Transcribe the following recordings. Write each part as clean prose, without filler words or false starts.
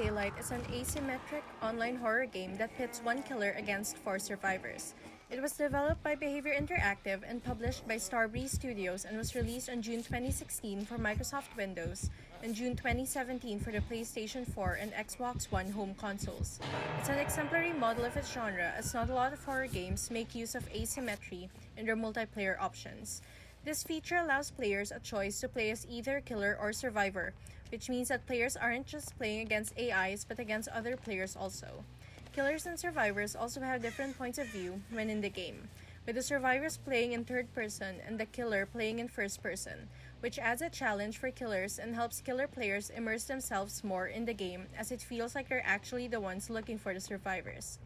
Daylight is an asymmetric online horror game that pits one killer against four survivors. It was developed by Behavior Interactive and published by Starbreeze Studios and was released on June 2016 for Microsoft Windows and June 2017 for the PlayStation 4 and Xbox One home consoles. It's an exemplary model of its genre, as not a lot of horror games make use of asymmetry in their multiplayer options. This feature allows players a choice to play as either killer or survivor, which means that players aren't just playing against AIs but against other players also. Killers and survivors also have different points of view when in the game, with the survivors playing in third person and the killer playing in first person, which adds a challenge for killers and helps killer players immerse themselves more in the game, as it feels like they're actually the ones looking for the survivors.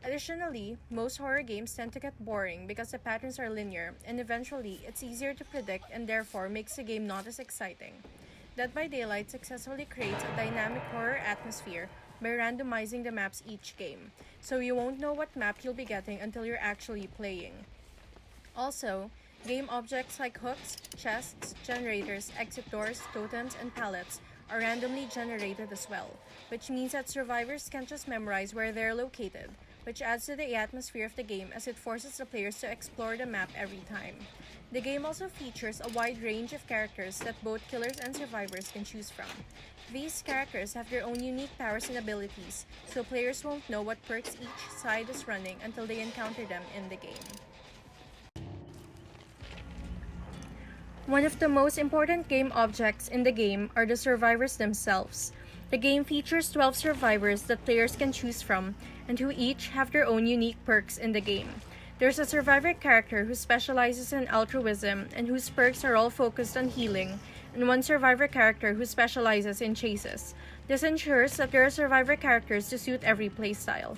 Additionally, most horror games tend to get boring because the patterns are linear, and eventually it's easier to predict and therefore makes the game not as exciting. Dead by Daylight successfully creates a dynamic horror atmosphere by randomizing the maps each game, so you won't know what map you'll be getting until you're actually playing. Also, game objects like hooks, chests, generators, exit doors, totems, and pallets are randomly generated as well, which means that survivors can't just memorize where they're located, which adds to the atmosphere of the game as it forces the players to explore the map every time. The game also features a wide range of characters that both killers and survivors can choose from. These characters have their own unique powers and abilities, so players won't know what perks each side is running until they encounter them in the game. One of the most important game objects in the game are the survivors themselves. The game features 12 survivors that players can choose from, and who each have their own unique perks in the game. There's a survivor character who specializes in altruism and whose perks are all focused on healing, and one survivor character who specializes in chases. This ensures that there are survivor characters to suit every playstyle.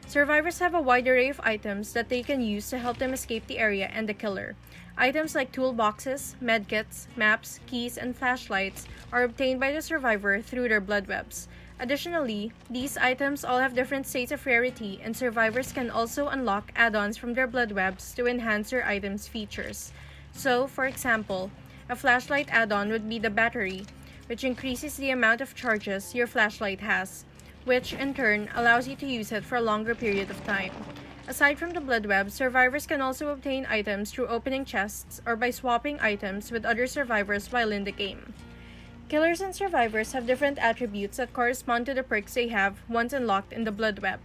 Survivors have a wide array of items that they can use to help them escape the area and the killer. Items like toolboxes, medkits, maps, keys, and flashlights are obtained by the survivor through their blood webs. Additionally, these items all have different states of rarity, and survivors can also unlock add-ons from their blood webs to enhance their items' features. So, for example, a flashlight add-on would be the battery, which increases the amount of charges your flashlight has, which in turn allows you to use it for a longer period of time. Aside from the blood web, survivors can also obtain items through opening chests or by swapping items with other survivors while in the game. Killers and survivors have different attributes that correspond to the perks they have once unlocked in the blood web.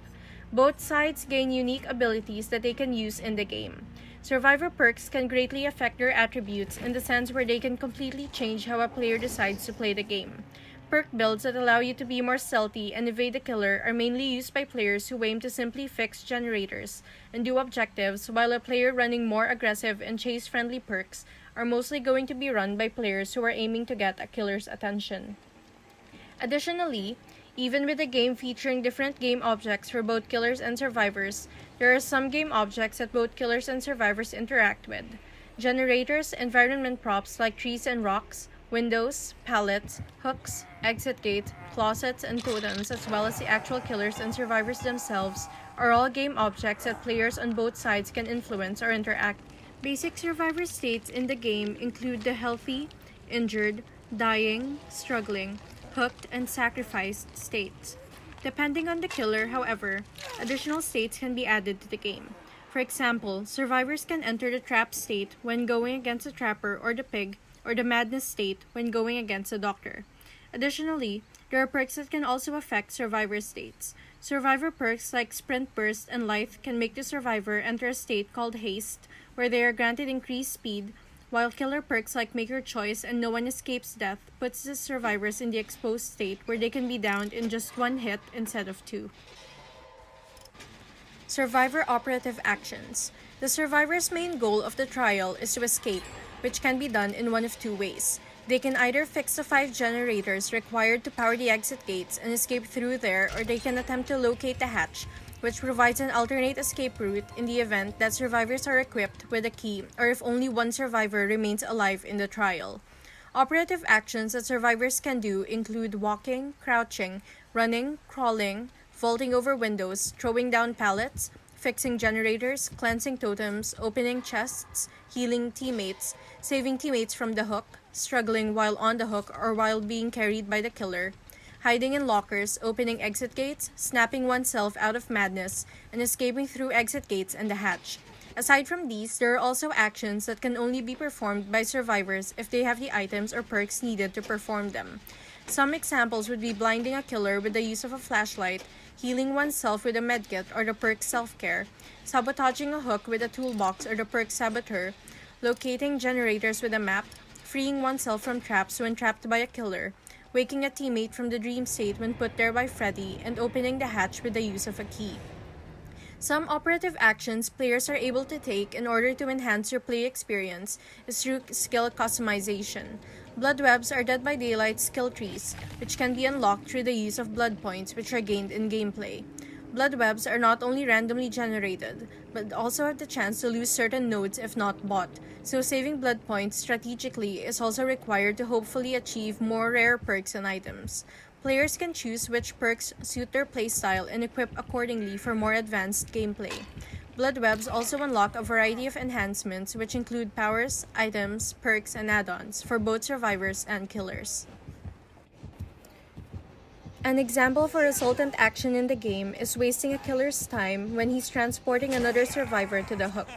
Both sides gain unique abilities that they can use in the game. Survivor perks can greatly affect their attributes in the sense where they can completely change how a player decides to play the game. Perk builds that allow you to be more stealthy and evade the killer are mainly used by players who aim to simply fix generators and do objectives, while a player running more aggressive and chase-friendly perks are mostly going to be run by players who are aiming to get a killer's attention. Additionally, even with the game featuring different game objects for both killers and survivors, there are some game objects that both killers and survivors interact with. Generators, environment props like trees and rocks, windows, pallets, hooks, exit gate, closets, and totems, as well as the actual killers and survivors themselves, are all game objects that players on both sides can influence or interact. Basic survivor states in the game include the healthy, injured, dying, struggling, hooked, and sacrificed states. Depending on the killer, however, additional states can be added to the game. For example, survivors can enter the trap state when going against the trapper or the pig, or the madness state when going against the doctor. Additionally, there are perks that can also affect survivor states. Survivor perks like Sprint Burst and Lithe can make the survivor enter a state called Haste, where they are granted increased speed, while killer perks like Make Your Choice and No One Escapes Death puts the survivors in the exposed state where they can be downed in just one hit instead of two. Survivor operative actions. The survivor's main goal of the trial is to escape, which can be done in one of two ways. They can either fix the 5 generators required to power the exit gates and escape through there, or they can attempt to locate the hatch, which provides an alternate escape route in the event that survivors are equipped with a key or if only one survivor remains alive in the trial. Operative actions that survivors can do include walking, crouching, running, crawling, vaulting over windows, throwing down pallets, fixing generators, cleansing totems, opening chests, healing teammates, saving teammates from the hook, struggling while on the hook or while being carried by the killer, hiding in lockers, opening exit gates, snapping oneself out of madness, and escaping through exit gates and the hatch. Aside from these, there are also actions that can only be performed by survivors if they have the items or perks needed to perform them. Some examples would be blinding a killer with the use of a flashlight, healing oneself with a medkit or the perk self-care, sabotaging a hook with a toolbox or the perk saboteur, locating generators with a map, freeing oneself from traps when trapped by a killer, waking a teammate from the dream state when put there by Freddy, and opening the hatch with the use of a key. Some operative actions players are able to take in order to enhance your play experience is through skill customization. Blood webs are Dead by Daylight skill trees, which can be unlocked through the use of blood points which are gained in gameplay. Blood webs are not only randomly generated, but also have the chance to lose certain nodes if not bought, so saving blood points strategically is also required to hopefully achieve more rare perks and items. Players can choose which perks suit their playstyle and equip accordingly for more advanced gameplay. Blood webs also unlock a variety of enhancements which include powers, items, perks, and add-ons for both survivors and killers. An example for resultant action in the game is wasting a killer's time when he's transporting another survivor to the hook.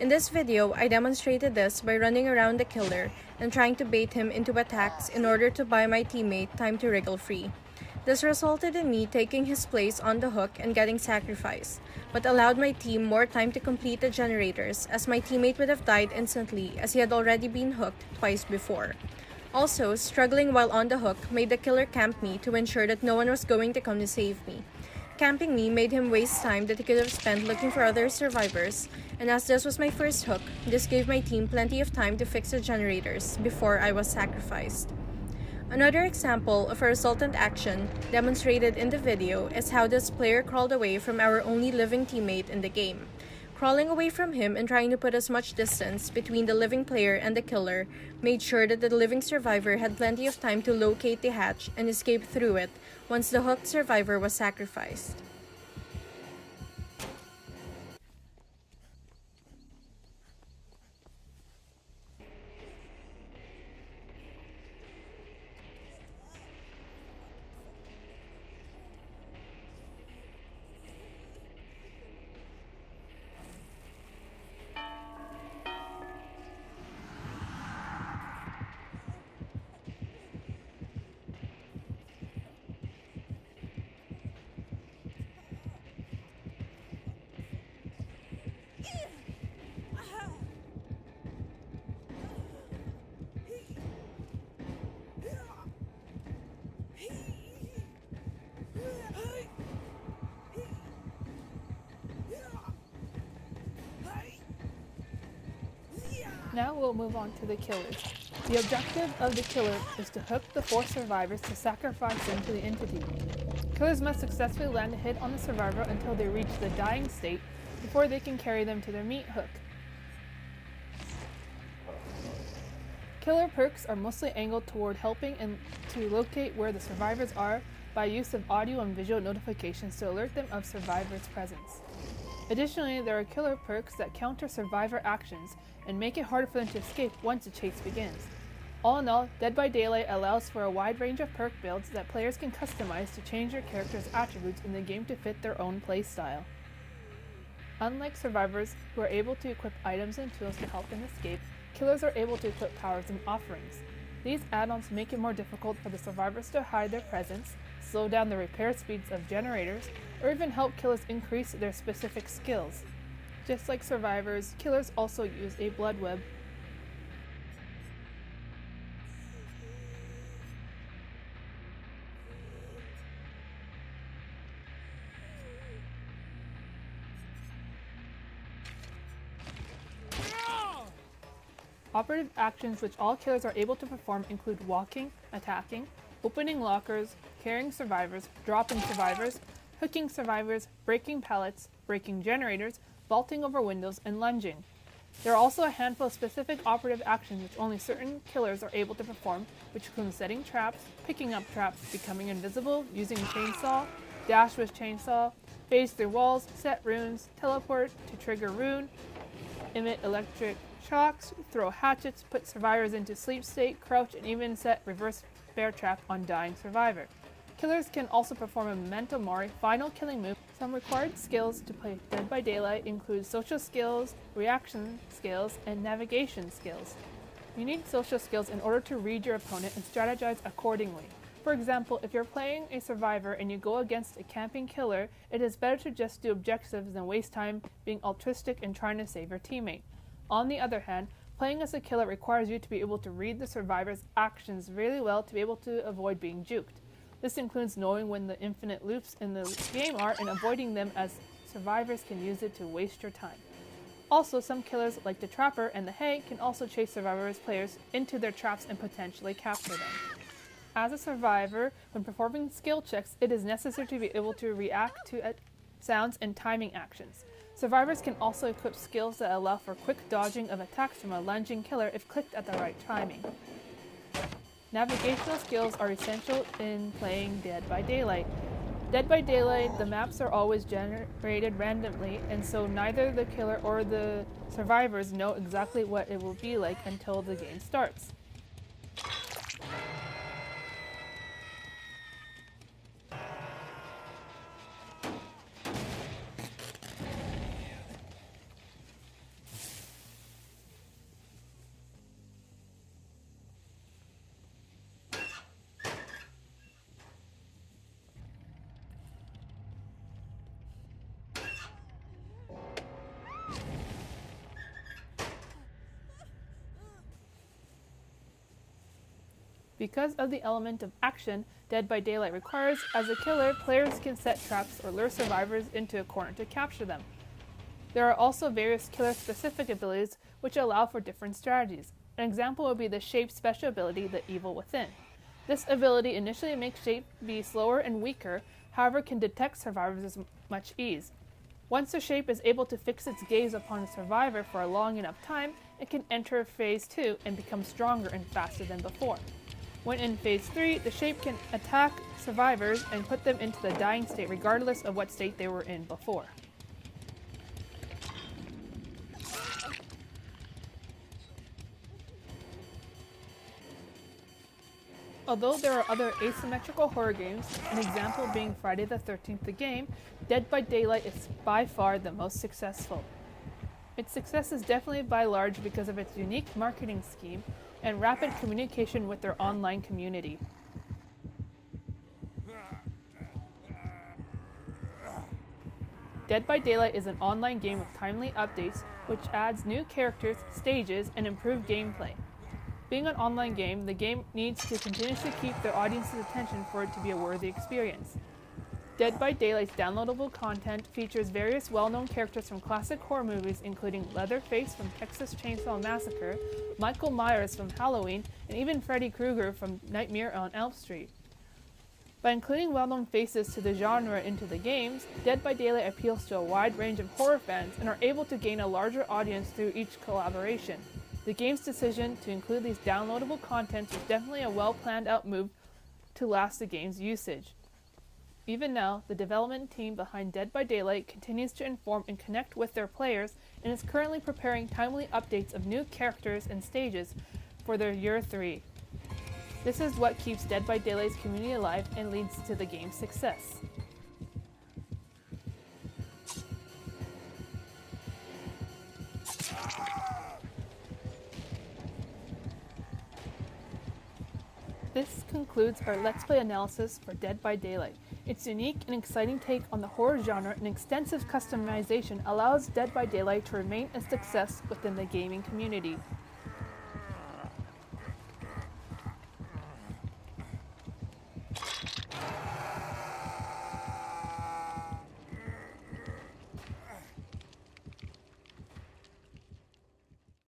In this video, I demonstrated this by running around the killer and trying to bait him into attacks in order to buy my teammate time to wriggle free. This resulted in me taking his place on the hook and getting sacrificed, but allowed my team more time to complete the generators as my teammate would have died instantly as he had already been hooked twice before. Also, struggling while on the hook made the killer camp me to ensure that no one was going to come to save me. Camping me made him waste time that he could have spent looking for other survivors, and as this was my first hook, this gave my team plenty of time to fix the generators before I was sacrificed. Another example of a resultant action demonstrated in the video is how this player crawled away from our only living teammate in the game. Crawling away from him and trying to put as much distance between the living player and the killer made sure that the living survivor had plenty of time to locate the hatch and escape through it once the hooked survivor was sacrificed. Now we'll move on to the killers. The objective of the killer is to hook the 4 survivors to sacrifice them to the entity. Killers must successfully land a hit on the survivor until they reach the dying state before they can carry them to their meat hook. Killer perks are mostly angled toward helping and to locate where the survivors are by use of audio and visual notifications to alert them of survivors' presence. Additionally, there are killer perks that counter survivor actions and make it harder for them to escape once the chase begins. All in all, Dead by Daylight allows for a wide range of perk builds that players can customize to change their character's attributes in the game to fit their own playstyle. Unlike survivors who are able to equip items and tools to help them escape, killers are able to equip powers and offerings. These add-ons make it more difficult for the survivors to hide their presence, slow down the repair speeds of generators, or even help killers increase their specific skills. Just like survivors, killers also use a blood web. Operative actions which all killers are able to perform include walking, attacking, opening lockers, carrying survivors, dropping survivors, hooking survivors, breaking pallets, breaking generators, vaulting over windows, and lunging. There are also a handful of specific operative actions which only certain killers are able to perform, which include setting traps, picking up traps, becoming invisible, using chainsaw, dash with chainsaw, phase through walls, set runes, teleport to trigger rune, emit electric shocks, throw hatchets, put survivors into sleep state, crouch, and even set reverse bear trap on dying survivor. Killers can also perform a memento mori final killing move. Some required skills to play Dead by Daylight include social skills, reaction skills, and navigation skills. You need social skills in order to read your opponent and strategize accordingly. For example, if you're playing a survivor and you go against a camping killer, it is better to just do objectives than waste time being altruistic and trying to save your teammate. On the other hand, playing as a killer requires you to be able to read the survivor's actions really well to be able to avoid being juked. This includes knowing when the infinite loops in the game are and avoiding them, as survivors can use it to waste your time. Also, some killers like the Trapper and the Hay can also chase survivors' players into their traps and potentially capture them. As a survivor, when performing skill checks, it is necessary to be able to react to sounds and timing actions. Survivors can also equip skills that allow for quick dodging of attacks from a lunging killer if clicked at the right timing. Navigational skills are essential in playing Dead by Daylight. Dead by Daylight, the maps are always generated randomly, and so neither the killer or the survivors know exactly what it will be like until the game starts. Because of the element of action Dead by Daylight requires, as a killer, players can set traps or lure survivors into a corner to capture them. There are also various killer-specific abilities which allow for different strategies. An example would be the Shape special ability, the Evil Within. This ability initially makes Shape be slower and weaker, however can detect survivors with much ease. Once the Shape is able to fix its gaze upon a survivor for a long enough time, it can enter Phase 2 and become stronger and faster than before. When in Phase 3, the Shape can attack survivors and put them into the dying state regardless of what state they were in before. Although there are other asymmetrical horror games, an example being Friday the 13th the game, Dead by Daylight is by far the most successful. Its success is definitely by large because of its unique marketing scheme and rapid communication with their online community. Dead by Daylight is an online game with timely updates, which adds new characters, stages, and improved gameplay. Being an online game, the game needs to continuously keep their audience's attention for it to be a worthy experience. Dead by Daylight's downloadable content features various well-known characters from classic horror movies, including Leatherface from Texas Chainsaw Massacre, Michael Myers from Halloween, and even Freddy Krueger from Nightmare on Elm Street. By including well-known faces to the genre into the games, Dead by Daylight appeals to a wide range of horror fans and are able to gain a larger audience through each collaboration. The game's decision to include these downloadable contents is definitely a well-planned out move to last the game's usage. Even now, the development team behind Dead by Daylight continues to inform and connect with their players and is currently preparing timely updates of new characters and stages for their Year 3. This is what keeps Dead by Daylight's community alive and leads to the game's success. This concludes our Let's Play analysis for Dead by Daylight. Its unique and exciting take on the horror genre and extensive customization allows Dead by Daylight to remain a success within the gaming community.